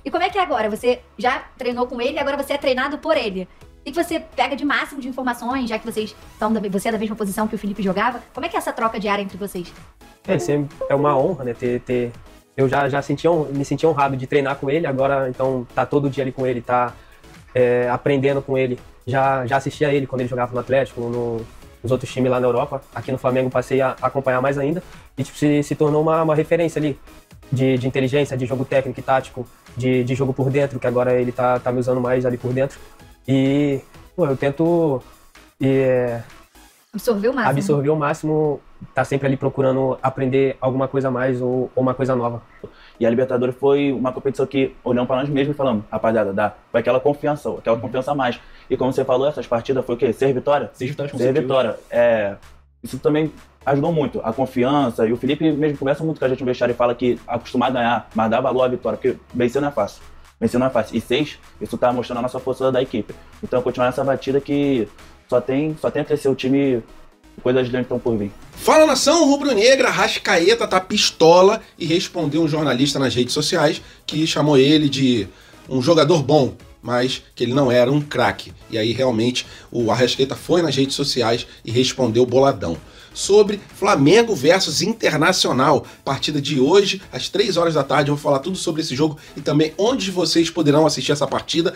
E como é que é agora? Você já treinou com ele e agora você é treinado por ele. O que você pega de máximo de informações, já que vocês são você é da mesma posição que o Felipe jogava? Como é que é essa troca diária entre vocês? Sempre é uma honra, né? Eu já me senti honrado de treinar com ele, agora então tá todo dia ali com ele, tá aprendendo com ele. Já assisti a ele quando ele jogava no Atlético, nos outros times lá na Europa. Aqui no Flamengo passei a acompanhar mais ainda e tipo, se tornou uma referência ali de inteligência, de jogo técnico e tático, de jogo por dentro, que agora ele tá me usando mais ali por dentro. E pô, eu tento absorver o máximo, tá sempre ali procurando aprender alguma coisa a mais ou uma coisa nova. E a Libertadores foi uma competição que olhamos para nós mesmos e falamos, rapaziada, foi aquela confiança a mais. E como você falou, essas partidas foi o quê? 6 vitórias? 6 vitórias consecutivas. 6 vitórias. Isso também ajudou muito, a confiança. E o Felipe mesmo conversa muito com a gente no vestiário e fala que acostumar a ganhar, mas dá valor à vitória, porque vencer não é fácil. Vencer não é fácil. E 6, isso tá mostrando a nossa força da equipe. Então continuar nessa batida que só tem a crescer o time, coisas grandes estão por vir. Fala, nação rubro-negra, Arrascaeta tá pistola e respondeu um jornalista nas redes sociais que chamou ele de um jogador bom, mas que ele não era um craque. E aí realmente o Arrascaeta foi nas redes sociais e respondeu boladão. Sobre Flamengo versus Internacional, partida de hoje, às 3 horas da tarde, eu vou falar tudo sobre esse jogo e também onde vocês poderão assistir essa partida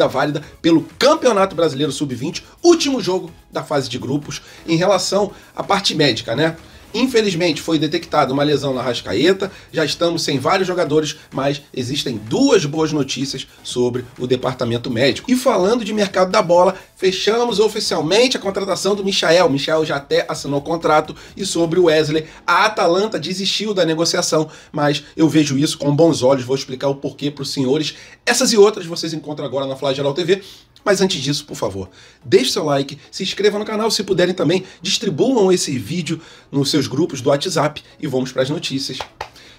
válida pelo Campeonato Brasileiro Sub-20, último jogo da fase de grupos. Em relação à parte médica, né? Infelizmente foi detectada uma lesão na Arrascaeta, já estamos sem vários jogadores, mas existem 2 boas notícias sobre o departamento médico. E falando de mercado da bola, fechamos oficialmente a contratação do Michael. Michael já até assinou o contrato. E sobre o Wesley, a Atalanta desistiu da negociação, mas eu vejo isso com bons olhos, vou explicar o porquê para os senhores. Essas e outras vocês encontram agora na Flageral TV. Mas antes disso, por favor, deixe seu like, se inscreva no canal, se puderem também, distribuam esse vídeo nos seus grupos do WhatsApp e vamos para as notícias,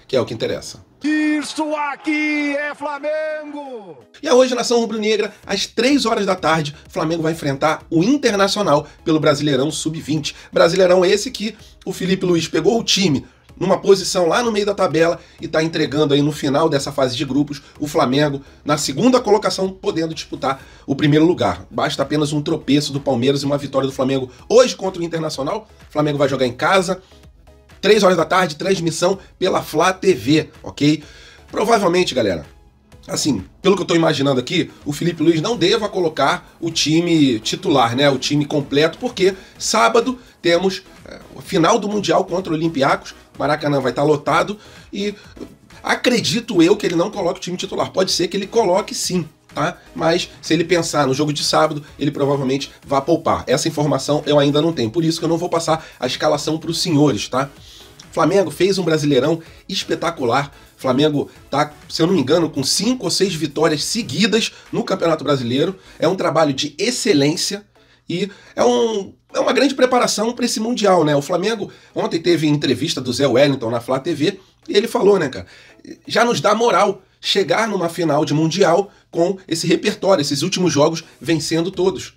que é o que interessa. Isso aqui é Flamengo! E hoje, nação rubro-negra, às 3 horas da tarde, o Flamengo vai enfrentar o Internacional pelo Brasileirão Sub-20. Brasileirão esse que o Felipe Luiz pegou o time numa posição lá no meio da tabela e está entregando aí no final dessa fase de grupos o Flamengo na segunda colocação, podendo disputar o primeiro lugar. Basta apenas um tropeço do Palmeiras e uma vitória do Flamengo hoje contra o Internacional. O Flamengo vai jogar em casa, 3 horas da tarde, transmissão pela Flá TV, ok? Provavelmente, galera, assim, pelo que eu tô imaginando aqui, o Felipe Luiz não deva colocar o time titular, né? O time completo, porque sábado temos o final do Mundial contra o Olympiacos. Maracanã vai estar lotado e acredito eu que ele não coloque o time titular. Pode ser que ele coloque sim, tá? Mas se ele pensar no jogo de sábado, ele provavelmente vai poupar. Essa informação eu ainda não tenho, por isso que eu não vou passar a escalação para os senhores, tá? Flamengo fez um Brasileirão espetacular. Flamengo tá, se eu não me engano, com 5 ou 6 vitórias seguidas no Campeonato Brasileiro. É um trabalho de excelência e é uma grande preparação para esse Mundial, né? O Flamengo ontem teve entrevista do Zé Wellington na Flá TV e ele falou, né, cara, já nos dá moral chegar numa final de Mundial com esse repertório, esses últimos jogos vencendo todos.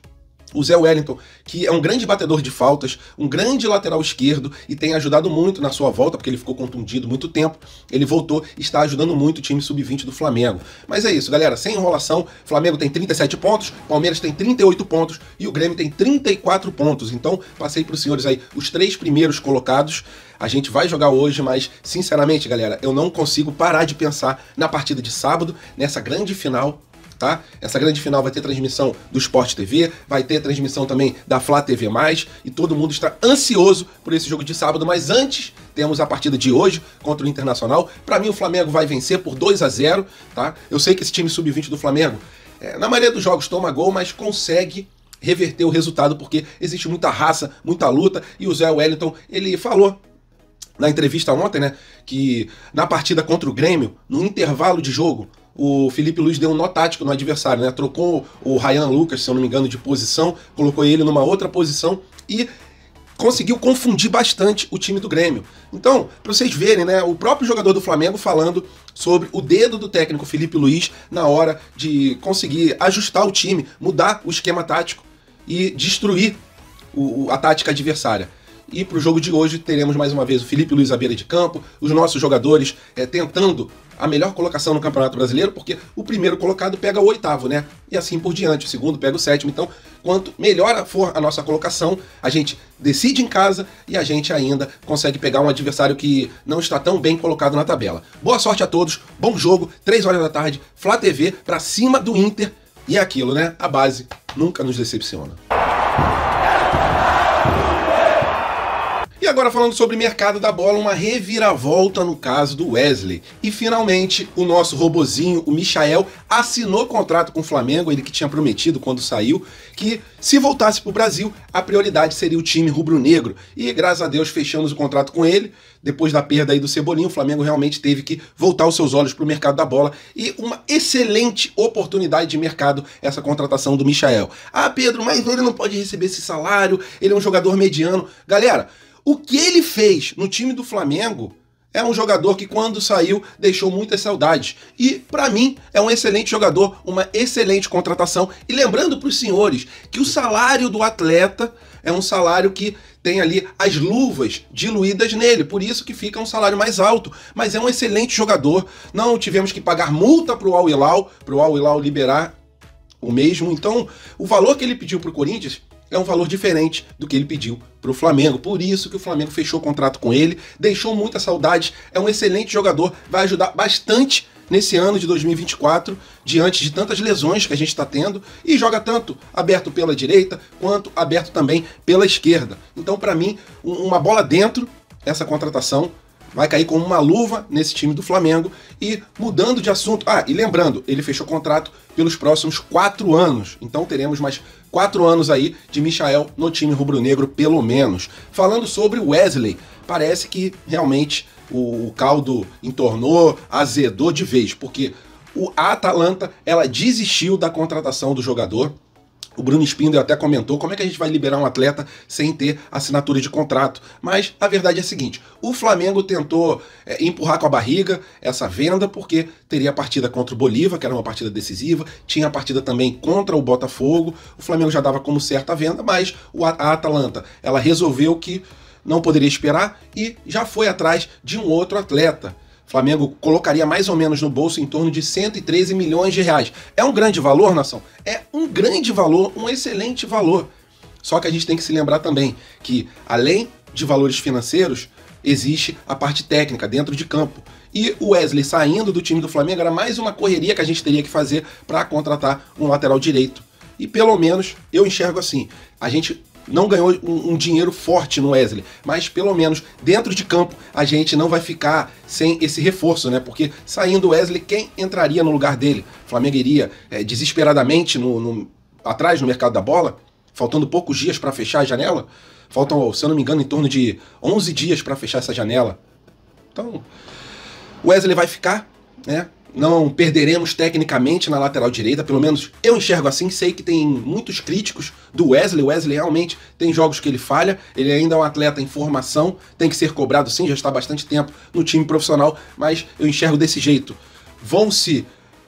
O Zé Wellington, que é um grande batedor de faltas, um grande lateral esquerdo e tem ajudado muito na sua volta, porque ele ficou contundido muito tempo, ele voltou e está ajudando muito o time sub-20 do Flamengo. Mas é isso, galera, sem enrolação, Flamengo tem 37 pontos, Palmeiras tem 38 pontos e o Grêmio tem 34 pontos. Então, passei para os senhores aí os 3 primeiros colocados. A gente vai jogar hoje, mas, sinceramente, galera, eu não consigo parar de pensar na partida de sábado, nessa grande final. Tá? Essa grande final vai ter transmissão do Sport TV, vai ter transmissão também da Flá TV+, e todo mundo está ansioso por esse jogo de sábado, mas antes temos a partida de hoje contra o Internacional. Para mim o Flamengo vai vencer por 2-0, tá? Eu sei que esse time sub-20 do Flamengo, na maioria dos jogos toma gol, mas consegue reverter o resultado porque existe muita raça, muita luta, e o Zé Wellington, ele falou na entrevista ontem, né, que na partida contra o Grêmio, no intervalo de jogo, o Felipe Luiz deu um nó tático no adversário, né? Trocou o Ryan Lucas, se eu não me engano, de posição, colocou ele numa outra posição e conseguiu confundir bastante o time do Grêmio. Então, para vocês verem, né, o próprio jogador do Flamengo falando sobre o dedo do técnico Felipe Luiz na hora de conseguir ajustar o time, mudar o esquema tático e destruir a tática adversária. E para o jogo de hoje teremos mais uma vez o Felipe Luiz à beira de campo, os nossos jogadores tentando a melhor colocação no Campeonato Brasileiro, porque o primeiro colocado pega o oitavo, né? E assim por diante, o segundo pega o sétimo. Então, quanto melhor for a nossa colocação, a gente decide em casa e a gente ainda consegue pegar um adversário que não está tão bem colocado na tabela. Boa sorte a todos, bom jogo, 3 horas da tarde, Flá TV pra cima do Inter. E é aquilo, né? A base nunca nos decepciona. E agora falando sobre mercado da bola, uma reviravolta no caso do Wesley. E finalmente o nosso robozinho, o Michael, assinou contrato com o Flamengo, ele que tinha prometido quando saiu, que se voltasse para o Brasil, a prioridade seria o time rubro-negro. E graças a Deus fechamos o contrato com ele. Depois da perda aí do Cebolinha, o Flamengo realmente teve que voltar os seus olhos para o mercado da bola. E uma excelente oportunidade de mercado essa contratação do Michael. Ah, Pedro, mas ele não pode receber esse salário, ele é um jogador mediano. Galera, o que ele fez no time do Flamengo é um jogador que quando saiu deixou muitas saudades. E para mim é um excelente jogador, uma excelente contratação. E lembrando para os senhores que o salário do atleta é um salário que tem ali as luvas diluídas nele, por isso que fica um salário mais alto. Mas é um excelente jogador, não tivemos que pagar multa para o Al Hilal liberar o mesmo. Então o valor que ele pediu para o Corinthians é um valor diferente do que ele pediu para o Flamengo. Por isso que o Flamengo fechou o contrato com ele, deixou muitas saudades, é um excelente jogador, vai ajudar bastante nesse ano de 2024, diante de tantas lesões que a gente está tendo, e joga tanto aberto pela direita, quanto aberto também pela esquerda. Então, para mim, uma bola dentro, essa contratação vai cair como uma luva nesse time do Flamengo. E mudando de assunto, e lembrando, ele fechou contrato pelos próximos 4 anos, então teremos mais 4 anos aí de Michael no time rubro-negro, pelo menos. Falando sobre o Wesley, parece que realmente o caldo entornou, azedou de vez, porque a Atalanta, ela desistiu da contratação do jogador. O Bruno Spindler até comentou como é que a gente vai liberar um atleta sem ter assinatura de contrato. Mas a verdade é a seguinte, o Flamengo tentou empurrar com a barriga essa venda, porque teria a partida contra o Bolívar, que era uma partida decisiva, tinha a partida também contra o Botafogo. O Flamengo já dava como certa a venda, mas a Atalanta, ela resolveu que não poderia esperar e já foi atrás de um outro atleta. O Flamengo colocaria mais ou menos no bolso em torno de 113 milhões de reais. É um grande valor, nação? É um grande valor, um excelente valor. Só que a gente tem que se lembrar também que, além de valores financeiros, existe a parte técnica dentro de campo. E o Wesley saindo do time do Flamengo era mais uma correria que a gente teria que fazer para contratar um lateral direito. E pelo menos eu enxergo assim, a gente não ganhou um dinheiro forte no Wesley, mas pelo menos dentro de campo a gente não vai ficar sem esse reforço, né? Porque saindo o Wesley, quem entraria no lugar dele? O Flamengo iria desesperadamente atrás no mercado da bola, faltando poucos dias para fechar a janela. Faltam, se eu não me engano, em torno de 11 dias para fechar essa janela. Então, o Wesley vai ficar, né? Não perderemos tecnicamente na lateral direita, pelo menos eu enxergo assim. Sei que tem muitos críticos do Wesley. O Wesley realmente tem jogos que ele falha, ele ainda é um atleta em formação, tem que ser cobrado sim, já está há bastante tempo no time profissional, mas eu enxergo desse jeito. Vão-se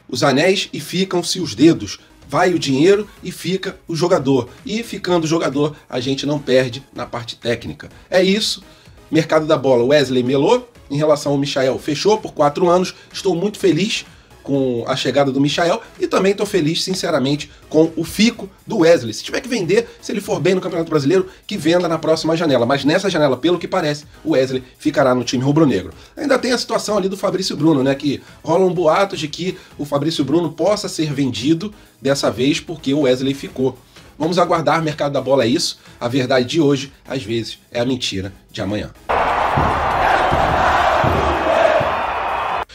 os anéis e ficam-se os dedos. Vai o dinheiro e fica o jogador. E ficando o jogador, a gente não perde na parte técnica. É isso. Mercado da bola, Wesley melou. Em relação ao Michael, fechou por 4 anos. Estou muito feliz com a chegada do Michael e também estou feliz, sinceramente, com o fico do Wesley. Se tiver que vender, se ele for bem no Campeonato Brasileiro, que venda na próxima janela. Mas nessa janela, pelo que parece, o Wesley ficará no time rubro-negro. Ainda tem a situação ali do Fabrício Bruno, né? Que rolam boatos de que o Fabrício Bruno possa ser vendido dessa vez porque o Wesley ficou. Vamos aguardar, mercado da bola é isso. A verdade de hoje, às vezes, é a mentira de amanhã.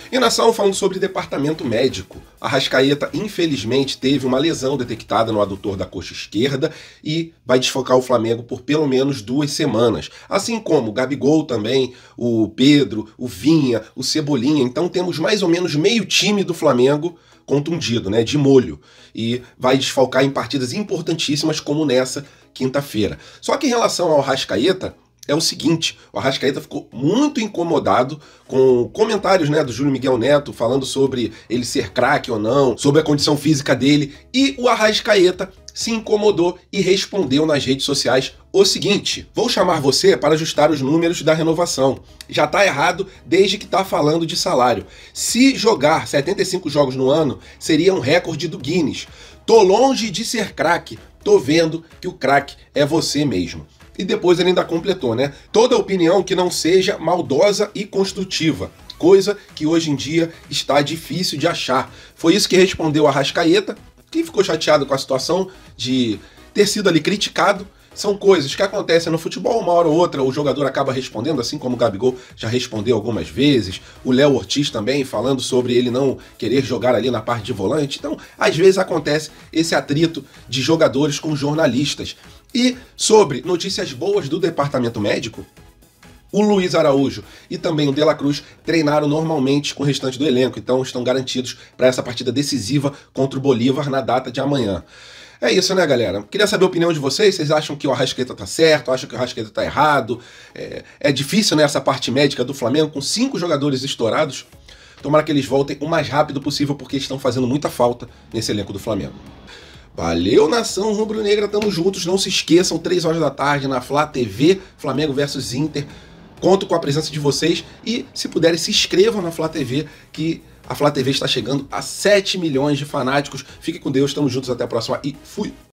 E nação, falando sobre departamento médico, Arrascaeta infelizmente teve uma lesão detectada no adutor da coxa esquerda e vai desfocar o Flamengo por pelo menos 2 semanas. Assim como o Gabigol também, o Pedro, o Vinha, o Cebolinha. Então temos mais ou menos meio time do Flamengo contundido, né, de molho. E vai desfalcar em partidas importantíssimas como nessa quinta-feira. Só que em relação ao Arrascaeta, é o seguinte: o Arrascaeta ficou muito incomodado com comentários, né, do Júlio Miguel Neto falando sobre ele ser craque ou não, sobre a condição física dele, e o Arrascaeta se incomodou e respondeu nas redes sociais o seguinte: vou chamar você para ajustar os números da renovação. Já tá errado desde que tá falando de salário. Se jogar 75 jogos no ano, seria um recorde do Guinness. Tô longe de ser craque, tô vendo que o craque é você mesmo. E depois ele ainda completou, né? Toda opinião que não seja maldosa e construtiva, coisa que hoje em dia está difícil de achar. Foi isso que respondeu o Arrascaeta, que ficou chateado com a situação de ter sido ali criticado. São coisas que acontecem no futebol, uma hora ou outra o jogador acaba respondendo, assim como o Gabigol já respondeu algumas vezes, o Léo Ortiz também falando sobre ele não querer jogar ali na parte de volante. Então, às vezes acontece esse atrito de jogadores com jornalistas. E sobre notícias boas do departamento médico, o Luiz Araújo e também o De La Cruz treinaram normalmente com o restante do elenco, então estão garantidos para essa partida decisiva contra o Bolívar na data de amanhã. É isso, né, galera? Queria saber a opinião de vocês. Vocês acham que o Arrascaeta tá certo? Acham que o Arrascaeta tá errado? É difícil, né, essa parte médica do Flamengo com 5 jogadores estourados. Tomara que eles voltem o mais rápido possível, porque estão fazendo muita falta nesse elenco do Flamengo. Valeu, nação rubro-negra, tamo juntos. Não se esqueçam, 3 horas da tarde na Flá TV, Flamengo versus Inter. Conto com a presença de vocês e, se puderem, se inscrevam na Flá TV, que a Flá TV está chegando a 7 milhões de fanáticos. Fiquem com Deus, tamo juntos, até a próxima e fui!